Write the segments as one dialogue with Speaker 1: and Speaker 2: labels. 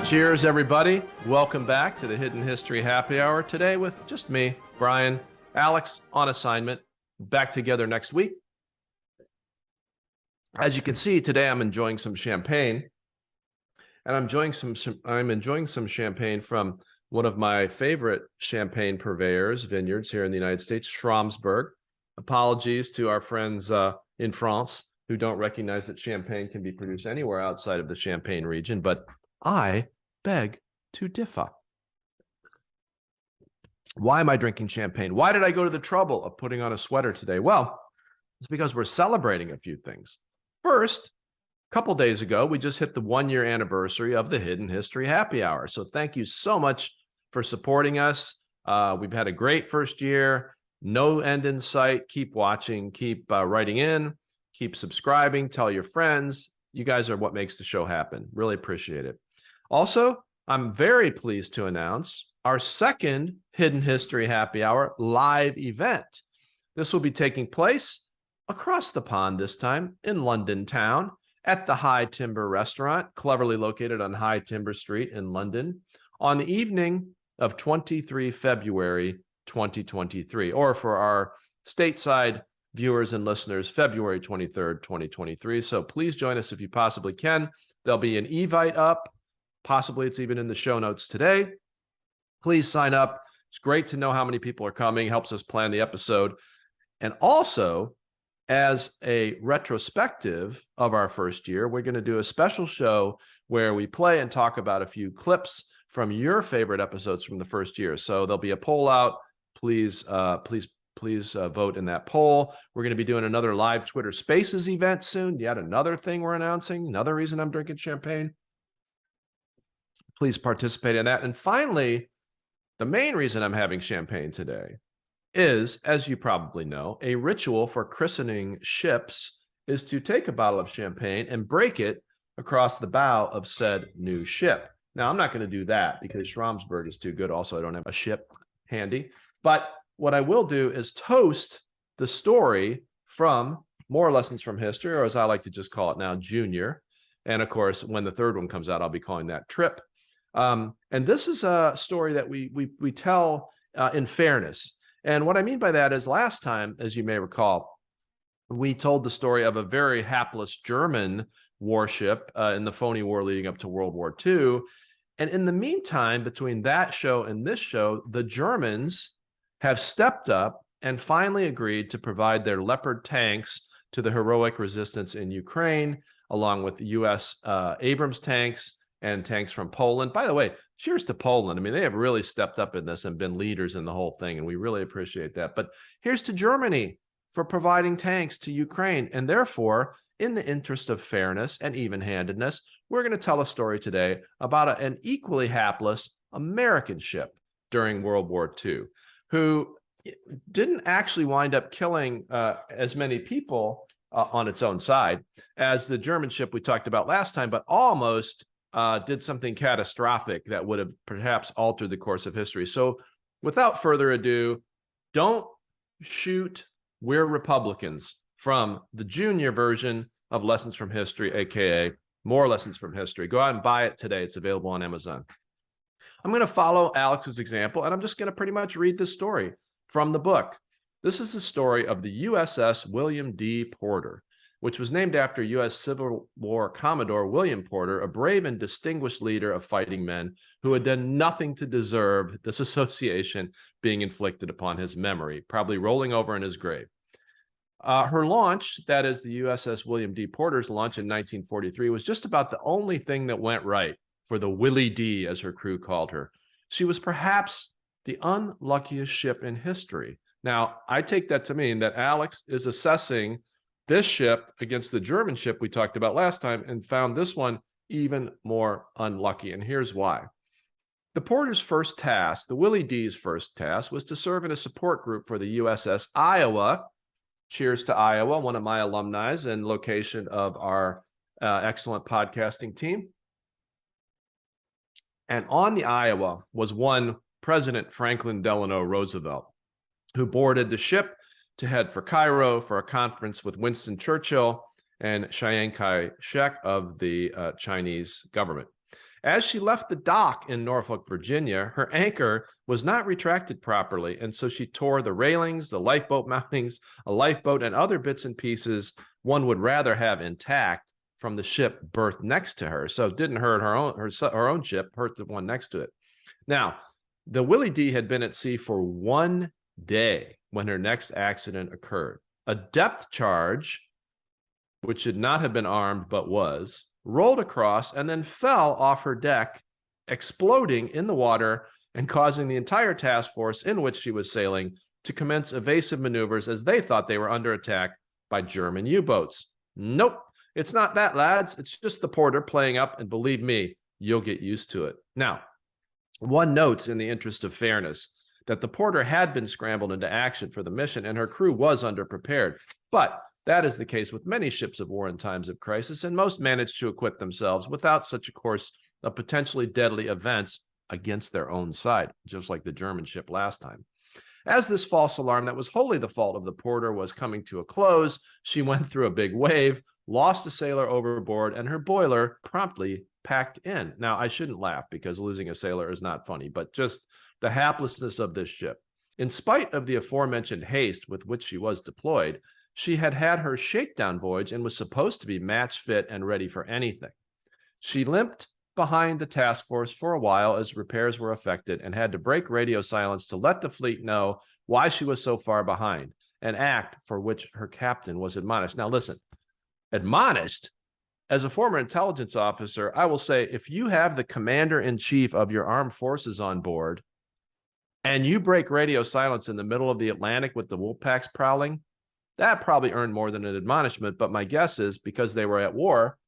Speaker 1: Cheers, everybody. Welcome back to the Hidden History Happy Hour. Today with just me, Brian, Alex on assignment. Back together next week. As you can see, today I'm enjoying some champagne. And I'm enjoying some champagne from one of my favorite champagne purveyors, vineyards here in the United States, Schramsberg. Apologies to our friends in France who don't recognize that champagne can be produced anywhere outside of the Champagne region, but I beg to differ. Why am I drinking champagne? Why did I go to the trouble of putting on a sweater today? Well, it's because we're celebrating a few things. First, a couple days ago, we just hit the 1-year anniversary of the Hidden History Happy Hour. So thank you so much for supporting us. We've had a great first year, no end in sight. Keep watching, keep writing in, keep subscribing, tell your friends. You guys are what makes the show happen. Really appreciate it. Also, I'm very pleased to announce our second Hidden History Happy Hour live event. This will be taking place across the pond this time in London town at the High Timber Restaurant, cleverly located on High Timber Street in London, on the evening of 23 February 2023, or for our stateside viewers and listeners, February 23rd, 2023. So please join us if you possibly can. There'll be an Evite up. Possibly it's even in the show notes today. Please sign up. It's great to know how many people are coming. Helps us plan the episode. And also, as a retrospective of our first year, we're going to do a special show where we play and talk about a few clips from your favorite episodes from the first year. So there'll be a poll out. Please vote in that poll. We're going to be doing another live Twitter Spaces event soon. Yet another thing we're announcing. Another reason I'm drinking champagne. Please participate in that. And finally, the main reason I'm having champagne today is, as you probably know, a ritual for christening ships is to take a bottle of champagne and break it across the bow of said new ship. Now, I'm not going to do that because Schramsberg is too good. Also, I don't have a ship handy. But what I will do is toast the story from More Lessons from History, or as I like to just call it now, Junior. And of course, when the third one comes out, I'll be calling that Trip. And this is a story that we tell in fairness. And what I mean by that is last time, as you may recall, we told the story of a very hapless German warship in the phony war leading up to World War II. And in the meantime, between that show and this show, the Germans have stepped up and finally agreed to provide their Leopard tanks to the heroic resistance in Ukraine, along with U.S. Abrams tanks and tanks from Poland. By the way, cheers to Poland. I mean, they have really stepped up in this and been leaders in the whole thing, and we really appreciate that. But here's to Germany for providing tanks to Ukraine. And therefore, in the interest of fairness and even-handedness, we're going to tell a story today about an equally hapless American ship during World War II, who didn't actually wind up killing as many people on its own side as the German ship we talked about last time, but almost did something catastrophic that would have perhaps altered the course of history. So without further ado, don't shoot, we're Republicans, from the junior version of Lessons from History, aka More Lessons from History. Go out and buy it today. It's available on Amazon. I'm going to follow Alex's example, and I'm just going to pretty much read the story from the book. This is the story of the USS William D. Porter, which was named after U.S. Civil War Commodore William Porter, a brave and distinguished leader of fighting men who had done nothing to deserve this association being inflicted upon his memory, probably rolling over in his grave. Her launch, that is the USS William D. Porter's launch in 1943, was just about the only thing that went right for the Willie D, as her crew called her. She was perhaps the unluckiest ship in history. Now, I take that to mean that Alex is assessing this ship against the German ship we talked about last time and found this one even more unlucky. And here's why. The Porter's first task, the Willie D's first task, was to serve in a support group for the USS Iowa. Cheers to Iowa, one of my alumni and location of our excellent podcasting team. And on the Iowa was one President Franklin Delano Roosevelt, who boarded the ship to head for Cairo for a conference with Winston Churchill and Chiang Kai-shek of the Chinese government. As she left the dock in Norfolk, Virginia, her anchor was not retracted properly, and so she tore the railings, the lifeboat mountings, a lifeboat, and other bits and pieces one would rather have intact from the ship berthed next to her. So it didn't hurt her own ship, hurt the one next to it. Now, the Willie D had been at sea for 1 day when her next accident occurred. A depth charge, which should not have been armed but was, rolled across and then fell off her deck, exploding in the water and causing the entire task force in which she was sailing to commence evasive maneuvers as they thought they were under attack by German U-boats. Nope, it's not that, lads. It's just the porter playing up, and believe me, you'll get used to it. Now, one notes in the interest of fairness that the porter had been scrambled into action for the mission and her crew was underprepared. But that is the case with many ships of war in times of crisis, and most managed to equip themselves without such a course of potentially deadly events against their own side, just like the German ship last time. As this false alarm that was wholly the fault of the porter was coming to a close, she went through a big wave, lost a sailor overboard, and her boiler promptly packed in. Now, I shouldn't laugh because losing a sailor is not funny, but just the haplessness of this ship. In spite of the aforementioned haste with which she was deployed, she had had her shakedown voyage and was supposed to be match fit and ready for anything. She limped behind the task force for a while as repairs were effected and had to break radio silence to let the fleet know why she was so far behind, an act for which her captain was admonished. Now listen, admonished? As a former intelligence officer, I will say if you have the commander-in-chief of your armed forces on board and you break radio silence in the middle of the Atlantic with the wolf packs prowling, that probably earned more than an admonishment, but my guess is because they were at war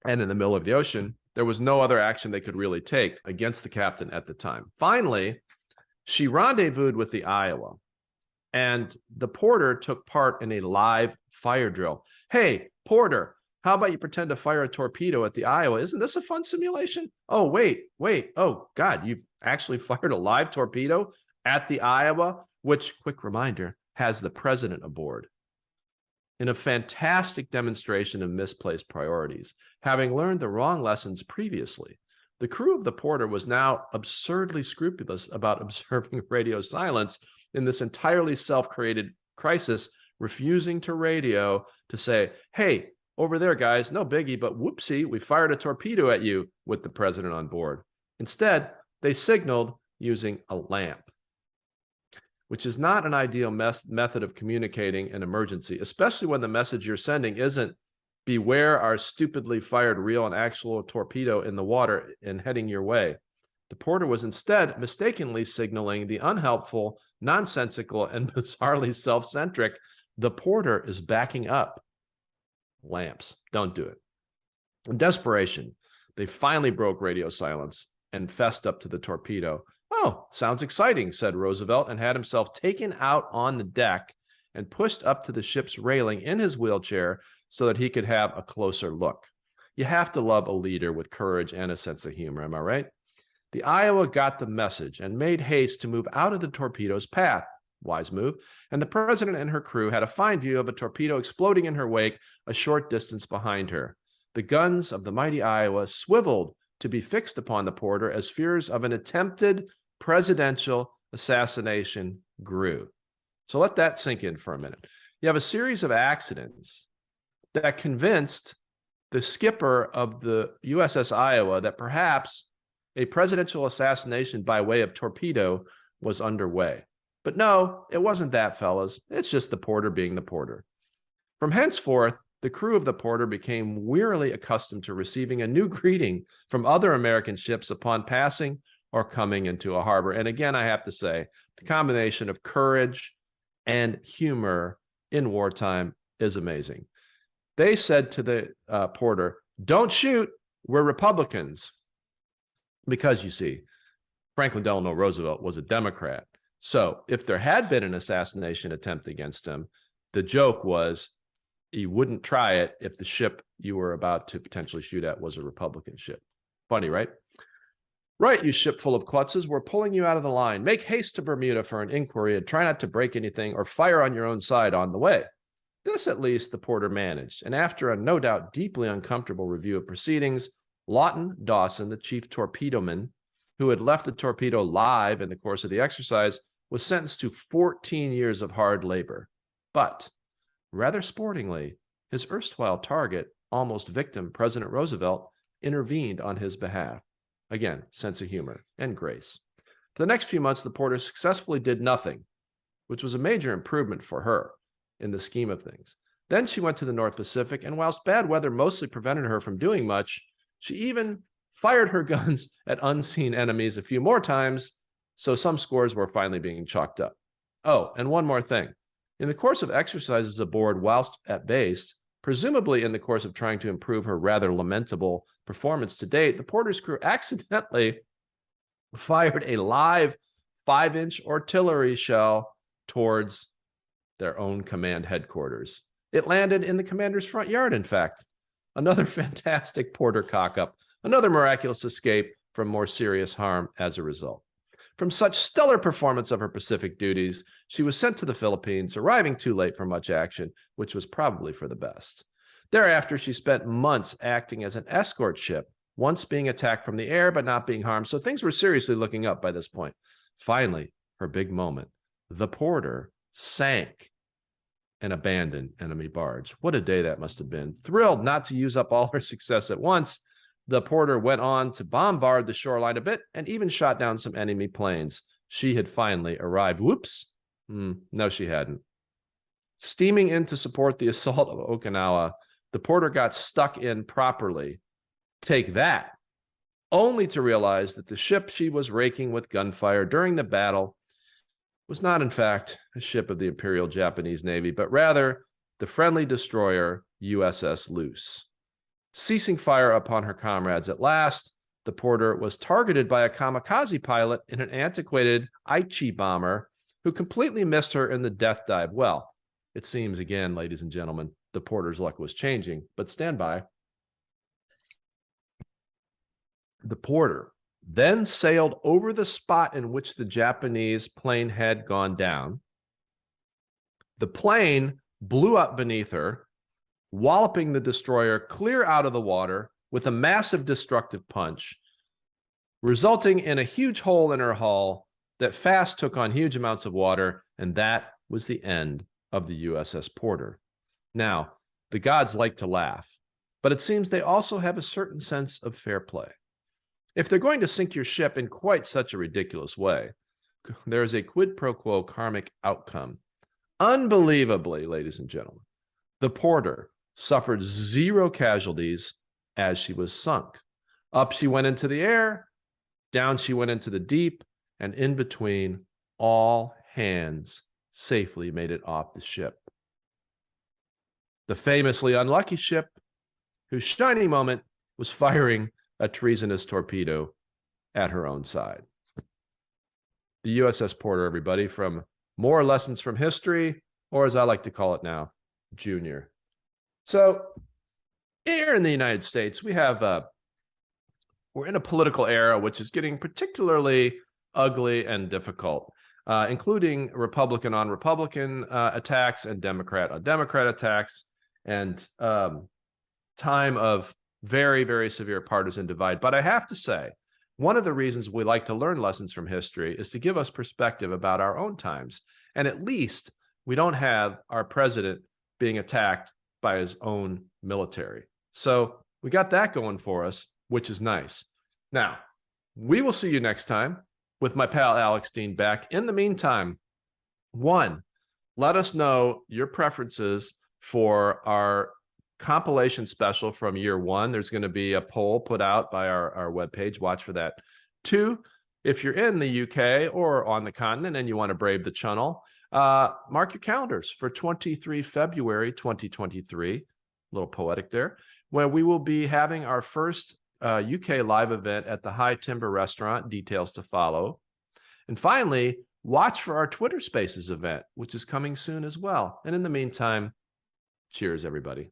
Speaker 1: and in the middle of the ocean, there was no other action they could really take against the captain at the time. Finally, she rendezvoused with the Iowa, and the porter took part in a live fire drill. Hey, porter, how about you pretend to fire a torpedo at the Iowa? Isn't this a fun simulation? Oh, wait. Oh, God, you've actually fired a live torpedo at the Iowa, which, quick reminder, has the president aboard. In a fantastic demonstration of misplaced priorities, having learned the wrong lessons previously, the crew of the porter was now absurdly scrupulous about observing radio silence in this entirely self-created crisis, refusing to radio to say, hey, over there, guys, no biggie, but whoopsie, we fired a torpedo at you with the president on board. Instead, they signaled using a lamp, which is not an ideal method of communicating an emergency, especially when the message you're sending isn't beware our stupidly fired real and actual torpedo in the water and heading your way. The porter was instead mistakenly signaling the unhelpful, nonsensical, and bizarrely self-centric, the porter is backing up. Lamps, don't do it. In desperation, they finally broke radio silence and fessed up to the torpedo. Oh, sounds exciting, said Roosevelt, and had himself taken out on the deck and pushed up to the ship's railing in his wheelchair so that he could have a closer look. You have to love a leader with courage and a sense of humor, am I right? The Iowa got the message and made haste to move out of the torpedo's path. Wise move. And the president and her crew had a fine view of a torpedo exploding in her wake a short distance behind her. The guns of the mighty Iowa swiveled to be fixed upon the porter as fears of an attempted presidential assassination grew. So let that sink in for a minute. You have a series of accidents that convinced the skipper of the USS Iowa that perhaps a presidential assassination by way of torpedo was underway. But no, it wasn't that, fellas. It's just the porter being the porter. From henceforth, the crew of the porter became wearily accustomed to receiving a new greeting from other American ships upon passing or coming into a harbor. And again, I have to say, the combination of courage and humor in wartime is amazing. They said to the porter, don't shoot, we're Republicans. Because you see, Franklin Delano Roosevelt was a Democrat. So if there had been an assassination attempt against him, the joke was you wouldn't try it if the ship you were about to potentially shoot at was a Republican ship. Funny, right? Right, you ship full of klutzes, we're pulling you out of the line. Make haste to Bermuda for an inquiry and try not to break anything or fire on your own side on the way. This, at least, the porter managed, and after a no doubt deeply uncomfortable review of proceedings, Lawton Dawson, the chief torpedoman, who had left the torpedo live in the course of the exercise, was sentenced to 14 years of hard labor. But, rather sportingly, his erstwhile target, almost victim, President Roosevelt, intervened on his behalf. Again, sense of humor and grace. For the next few months, the Porter successfully did nothing, which was a major improvement for her in the scheme of things. Then she went to the North Pacific, and whilst bad weather mostly prevented her from doing much, she even fired her guns at unseen enemies a few more times, so some scores were finally being chalked up. Oh, and one more thing. In the course of exercises aboard whilst at base, presumably in the course of trying to improve her rather lamentable performance to date, the Porter's crew accidentally fired a live 5-inch artillery shell towards their own command headquarters. It landed in the commander's front yard, in fact. Another fantastic Porter cock-up, another miraculous escape from more serious harm as a result. From such stellar performance of her Pacific duties, she was sent to the Philippines, arriving too late for much action, which was probably for the best. Thereafter, she spent months acting as an escort ship, once being attacked from the air but not being harmed, so things were seriously looking up by this point. Finally, her big moment. The Porter sank an abandoned enemy barge. What a day that must have been. Thrilled not to use up all her success at once, the Porter went on to bombard the shoreline a bit and even shot down some enemy planes. She had finally arrived. Whoops. No, she hadn't. Steaming in to support the assault of Okinawa, the Porter got stuck in properly. Take that. Only to realize that the ship she was raking with gunfire during the battle was not, in fact, a ship of the Imperial Japanese Navy, but rather the friendly destroyer USS Luce. Ceasing fire upon her comrades at last, the Porter was targeted by a kamikaze pilot in an antiquated Aichi bomber who completely missed her in the death dive. Well, it seems again, ladies and gentlemen, the Porter's luck was changing, but stand by. The Porter then sailed over the spot in which the Japanese plane had gone down. The plane blew up beneath her, walloping the destroyer clear out of the water with a massive destructive punch, resulting in a huge hole in her hull that fast took on huge amounts of water, and that was the end of the USS Porter. Now, the gods like to laugh, but it seems they also have a certain sense of fair play. If they're going to sink your ship in quite such a ridiculous way, there is a quid pro quo karmic outcome. Unbelievably, ladies and gentlemen, the Porter suffered 0 casualties as she was sunk. Up she went into the air, down she went into the deep, and in between, all hands safely made it off the ship. The famously unlucky ship, whose shining moment was firing a treasonous torpedo at her own side. The USS Porter, everybody, from More Lessons from History, or as I like to call it now, Junior. So here in the United States, we have we're in a political era which is getting particularly ugly and difficult, including Republican on Republican attacks and Democrat on Democrat attacks, and time of very, very severe partisan divide. But I have to say, one of the reasons we like to learn lessons from history is to give us perspective about our own times. And at least we don't have our president being attacked by his own military. So we got that going for us, which is nice. Now, we will see you next time with my pal Alex Dean back. In the meantime, 1, let us know your preferences for our compilation special from year 1. There's going to be a poll put out by our webpage. Watch for that. 2, if you're in the UK or on the continent and you want to brave the channel, mark your calendars for 23 February 2023. A little poetic there, where we will be having our first UK live event at the High Timber Restaurant. Details to follow. And finally, watch for our Twitter Spaces event, which is coming soon as well. And in the meantime, cheers, everybody.